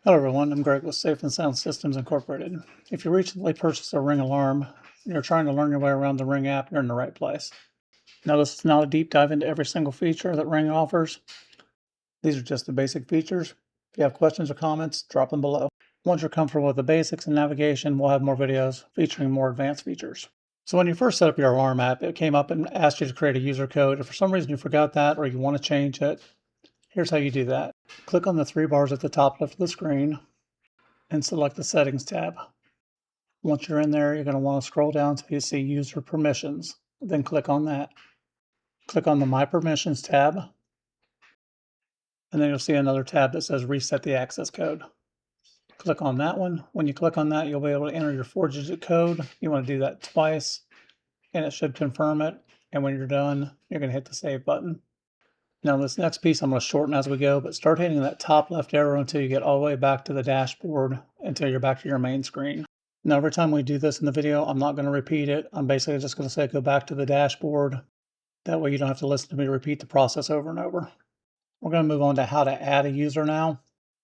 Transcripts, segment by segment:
Hello everyone, I'm Greg with Safe and Sound Systems Incorporated. If you recently purchased a Ring alarm and you're trying to learn your way around the Ring app, you're in the right place. Now this is not a deep dive into every single feature that Ring offers. These are just the basic features. If you have questions or comments, drop them below. Once you're comfortable with the basics and navigation, we'll have more videos featuring more advanced features. So when you first set up your alarm app, it came up and asked you to create a user code. If for some reason you forgot that or you want to change it, here's how you do that. Click on the three bars at the top left of the screen and select the Settings tab. Once you're in there, you're going to want to scroll down until you see User Permissions. Then click on that. Click on the My Permissions tab, and then you'll see another tab that says Reset the Access Code. Click on that one. When you click on that, you'll be able to enter your 4-digit code. You want to do that twice, and it should confirm it. And when you're done, you're going to hit the Save button. Now this next piece I'm going to shorten as we go, but start hitting that top left arrow until you get all the way back to the dashboard, until you're back to your main screen. Now every time we do this in the video, I'm not going to repeat it. I'm basically just going to say go back to the dashboard. That way you don't have to listen to me repeat the process over and over. We're going to move on to how to add a user now.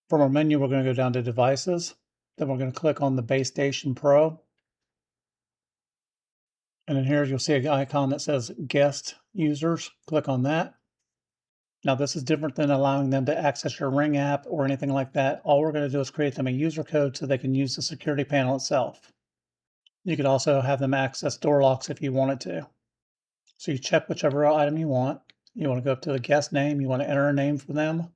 From our menu, we're going to go down to Devices. Then we're going to click on the Base Station Pro. And in here you'll see an icon that says Guest Users. Click on that. Now this is different than allowing them to access your Ring app or anything like that. All we're going to do is create them a user code so they can use the security panel itself. You could also have them access door locks if you wanted to. So you check whichever item you want. You want to go up to the guest name. You want to enter a name for them.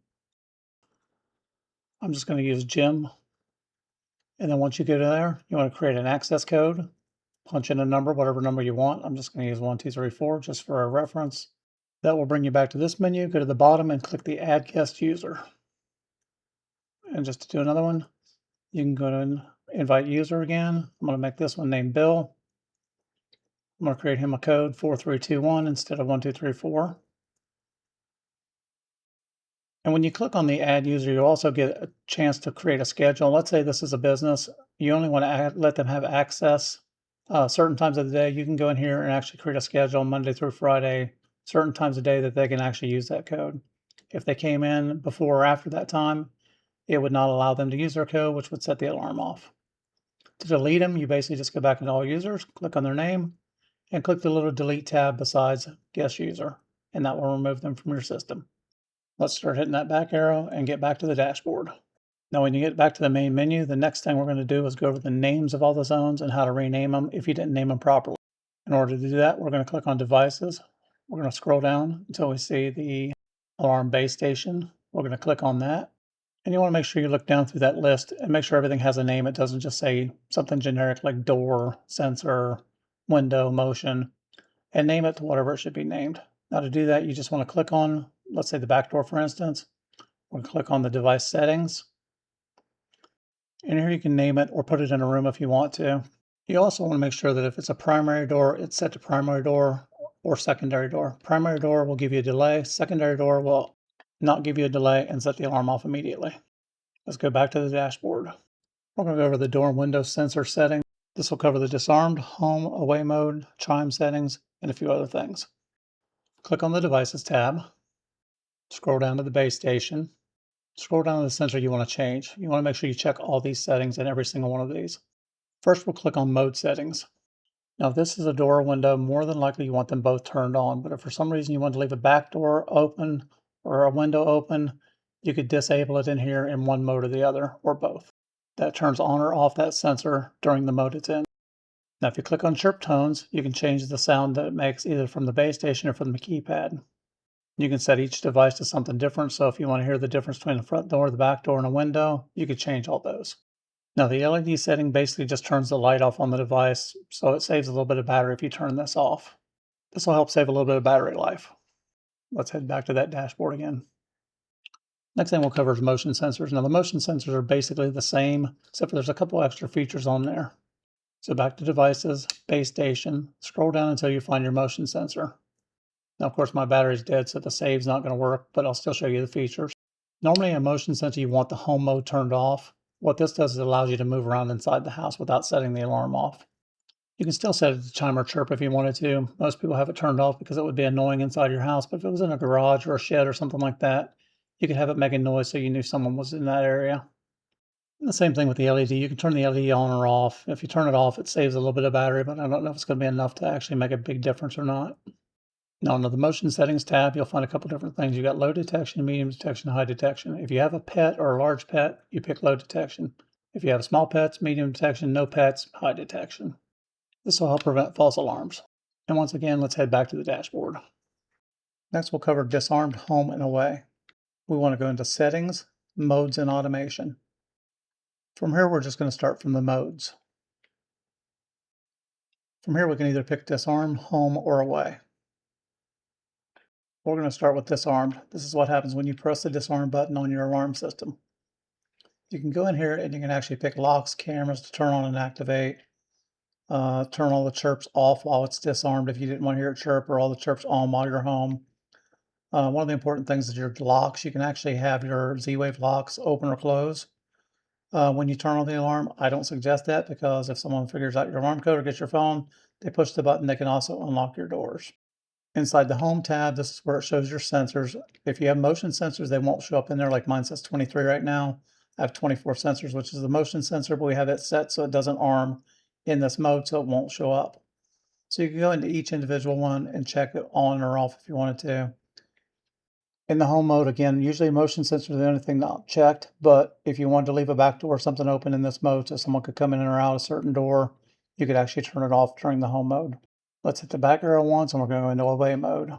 I'm just going to use Jim. And then once you go there, you want to create an access code. Punch in a number, whatever number you want. I'm just going to use 1, 2, 3, 4 just for a reference. That will bring you back to this menu. Go to the bottom and click the Add Guest User. And just to do another one, you can go to Invite User again. I'm going to make this one named Bill. I'm going to create him a code 4321 instead of 1234. And when you click on the Add User, you'll also get a chance to create a schedule. Let's say this is a business. You only want to let them have access certain times of the day. You can go in here and actually create a schedule Monday through Friday, certain times of day that they can actually use that code. If they came in before or after that time, it would not allow them to use their code, which would set the alarm off. To delete them, you basically just go back into All Users, click on their name, and click the little Delete tab besides Guest User, and that will remove them from your system. Let's start hitting that back arrow and get back to the dashboard. Now when you get back to the main menu, the next thing we're going to do is go over the names of all the zones and how to rename them if you didn't name them properly. In order to do that, we're going to click on Devices. We're going to scroll down until we see the Alarm Base Station. We're going to click on that. And you want to make sure you look down through that list and make sure everything has a name. It doesn't just say something generic like door, sensor, window, motion, and name it to whatever it should be named. Now to do that, you just want to click on, let's say the back door, for instance. We're going to click on the device settings. And here you can name it or put it in a room if you want to. You also want to make sure that if it's a primary door, it's set to primary door or secondary door. Primary door will give you a delay. Secondary door will not give you a delay and set the alarm off immediately. Let's go back to the dashboard. We're going to go over the door and window sensor settings. This will cover the disarmed, home, away mode, chime settings, and a few other things. Click on the Devices tab. Scroll down to the base station. Scroll down to the sensor you want to change. You want to make sure you check all these settings in every single one of these. First, we'll click on Mode Settings. Now, if this is a door or window, more than likely you want them both turned on. But if for some reason you want to leave a back door open or a window open, you could disable it in here in one mode or the other, or both. That turns on or off that sensor during the mode it's in. Now, if you click on Chirp Tones, you can change the sound that it makes either from the base station or from the keypad. You can set each device to something different. So if you want to hear the difference between the front door, the back door, and a window, you could change all those. Now the LED setting basically just turns the light off on the device, so it saves a little bit of battery if you turn this off. This will help save a little bit of battery life. Let's head back to that dashboard again. Next thing we'll cover is motion sensors. Now the motion sensors are basically the same, except for there's a couple extra features on there. So back to Devices, Base Station, scroll down until you find your motion sensor. Now of course my battery's dead, so the save's not going to work, but I'll still show you the features. Normally in a motion sensor you want the home mode turned off. What this does is it allows you to move around inside the house without setting the alarm off. You can still set it to chime or chirp if you wanted to. Most people have it turned off because it would be annoying inside your house, but if it was in a garage or a shed or something like that, you could have it making noise so you knew someone was in that area. And the same thing with the LED. You can turn the LED on or off. If you turn it off, it saves a little bit of battery, but I don't know if it's going to be enough to actually make a big difference or not. Now, under the motion settings tab, you'll find a couple different things. You got low detection, medium detection, high detection. If you have a pet or a large pet, you pick low detection. If you have small pets, medium detection, no pets, high detection. This will help prevent false alarms. And once again, let's head back to the dashboard. Next, we'll cover Disarmed, Home, and Away. We want to go into Settings, Modes, and Automation. From here, we're just going to start from the modes. From here, we can either pick Disarm, Home, or Away. We're going to start with Disarmed. This is what happens when you press the Disarm button on your alarm system. You can go in here and you can actually pick locks, cameras to turn on and activate. Turn all the chirps off while it's disarmed if you didn't want to hear it chirp, or all the chirps on while you're home. One of the important things is your locks. You can actually have your Z-Wave locks open or close. When you turn on the alarm, I don't suggest that, because if someone figures out your alarm code or gets your phone, they push the button, they can also unlock your doors. Inside the Home tab, this is where it shows your sensors. If you have motion sensors, they won't show up in there. Like mine says 23 right now. I have 24 sensors, which is the motion sensor, but we have it set so it doesn't arm in this mode, so it won't show up. So you can go into each individual one and check it on or off if you wanted to. In the home mode, again, usually motion sensor is the only thing not checked, but if you wanted to leave a back door or something open in this mode so someone could come in or out a certain door, you could actually turn it off during the home mode. Let's hit the back arrow once and we're going to go into away mode.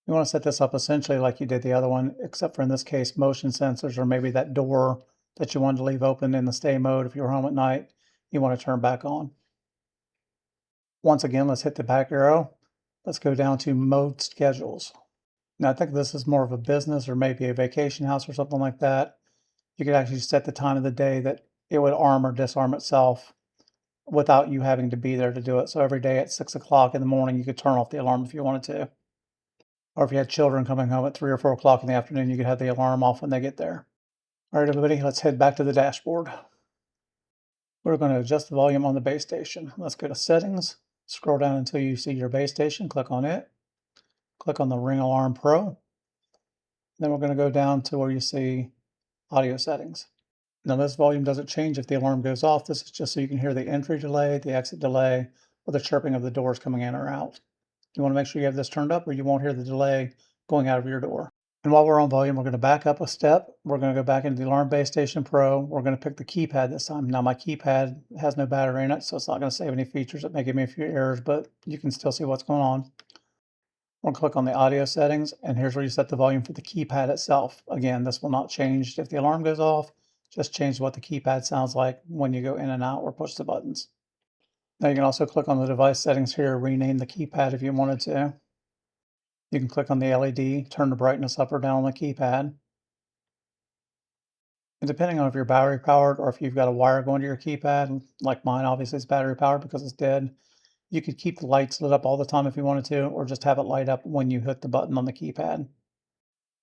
You want to set this up essentially like you did the other one, except for in this case, motion sensors, or maybe that door that you wanted to leave open in the stay mode if you were home at night, you want to turn back on. Once again, let's hit the back arrow. Let's go down to mode schedules. Now I think this is more of a business or maybe a vacation house or something like that. You could actually set the time of the day that it would arm or disarm itself without you having to be there to do it. So every day at 6 o'clock in the morning, you could turn off the alarm if you wanted to. Or if you had children coming home at 3 or 4 o'clock in the afternoon, you could have the alarm off when they get there. All right, everybody, let's head back to the dashboard. We're going to adjust the volume on the base station. Let's go to Settings, scroll down until you see your base station, click on it, click on the Ring Alarm Pro. Then we're going to go down to where you see Audio Settings. Now this volume doesn't change if the alarm goes off. This is just so you can hear the entry delay, the exit delay, or the chirping of the doors coming in or out. You want to make sure you have this turned up or you won't hear the delay going out of your door. And while we're on volume, we're going to back up a step. We're going to go back into the Alarm Base Station Pro. We're going to pick the keypad this time. Now my keypad has no battery in it, so it's not going to save any features. It may give me a few errors, but you can still see what's going on. We'll click on the audio settings, and here's where you set the volume for the keypad itself. Again, this will not change if the alarm goes off. Just change what the keypad sounds like when you go in and out or push the buttons. Now you can also click on the device settings here, rename the keypad if you wanted to. You can click on the LED, turn the brightness up or down on the keypad. And depending on if you're battery powered or if you've got a wire going to your keypad, like mine obviously is battery powered because it's dead, you could keep the lights lit up all the time if you wanted to, or just have it light up when you hit the button on the keypad.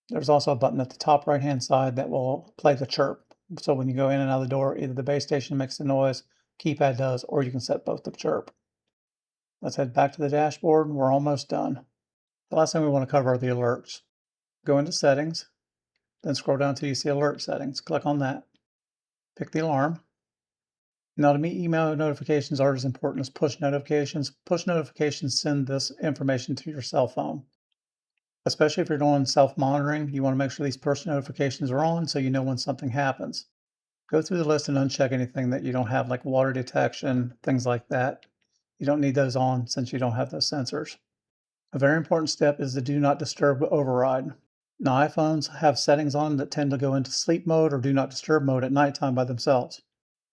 There's also a button at the top right hand side that will play the chirp. So when you go in and out of the door, either the base station makes the noise, keypad does, or you can set both to chirp. Let's head back to the dashboard. We're almost done. The last thing we want to cover are the alerts. Go into Settings, then scroll down till you see Alert Settings. Click on that. Pick the alarm. Now to me, email notifications aren't as important as push notifications. Push notifications send this information to your cell phone. Especially if you're doing self-monitoring, you want to make sure these push notifications are on so you know when something happens. Go through the list and uncheck anything that you don't have, like water detection, things like that. You don't need those on since you don't have those sensors. A very important step is the Do Not Disturb override. Now iPhones have settings on them that tend to go into sleep mode or Do Not Disturb mode at nighttime by themselves.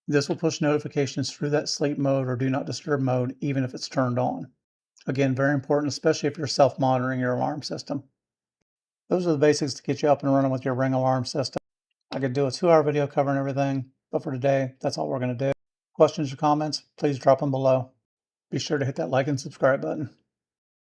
This will push notifications through that sleep mode or Do Not Disturb mode even if it's turned on. Again, very important, especially if you're self-monitoring your alarm system. Those are the basics to get you up and running with your Ring alarm system. I could do a 2-hour video covering everything, but for today, that's all we're going to do. Questions or comments, please drop them below. Be sure to hit that like and subscribe button.